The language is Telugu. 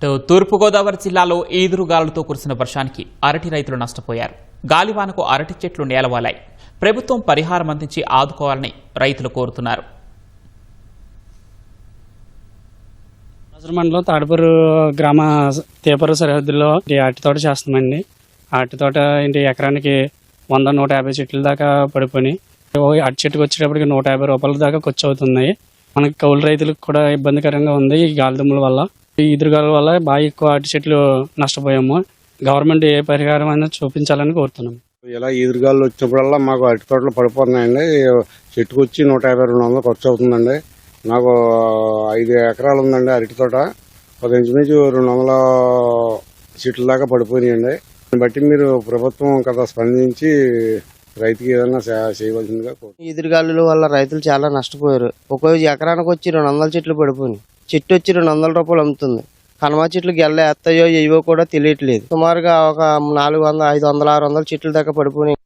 తూర్పుగోదావరి జిల్లాలో ఈదురుగాలులతో కురిసిన వర్షానికి అరటి రైతులు నష్టపోయారు. గాలివానకు అరటి చెట్లు నేలవాలాయి. ప్రభుత్వం పరిహారం అందించి ఆదుకోవాలని రైతులు కోరుతున్నారు. మండలం తాడిపూరు గ్రామ తేపరు సరిహద్దుల్లో అరటి తోట చేస్తామండి. అరటి తోట ఎకరానికి 100-150 చెట్ల దాకా పడిపోయి అరటి చెట్టుకు వచ్చేటప్పటికి 150 రూపాయల దాకా ఖర్చు అవుతున్నాయి. మనకి కౌలు రైతులకు కూడా ఇబ్బందికరంగా ఉంది. ఈ గాలిదుమ్మల వల్ల, ఈ ఈదురుగాల వల్ల బాగా ఎక్కువ అరటి చెట్లు నష్టపోయాము. గవర్నమెంట్ ఏ పరిహారం అయినా చూపించాలని కోరుతున్నాం. ఇలా ఈదురుగాలు వచ్చినప్పుడల్లా మాకు అరటి తోటలు పడిపోతున్నాయండి. చెట్టుకు వచ్చి 150-200 ఖర్చు అవుతుందండి. నాకు 5 ఎకరాలు ఉందండి అరటి తోట. 10 ఇంచుమించు 200 చెట్ల దాకా పడిపోయినాయండి. దాన్ని బట్టి మీరు ప్రభుత్వం కదా స్పందించి రైతుకి ఏదైనా చేయవలసిందిగా కోరుతున్నాను. ఈదురుగాలుల వల్ల రైతులు చాలా నష్టపోయారు. ఒక్కో ఎకరానికి వచ్చి 200 చెట్లు పడిపోయినాయి. చెట్టు వచ్చి 200 రూపాయలు అమ్ముతుంది. కనమా చెట్లు గెల్ల ఎత్తాయో ఏవో కూడా తెలియట్లేదు. సుమారుగా ఒక 400, 500, 600 చెట్ల దాకా పడిపోయినాయి.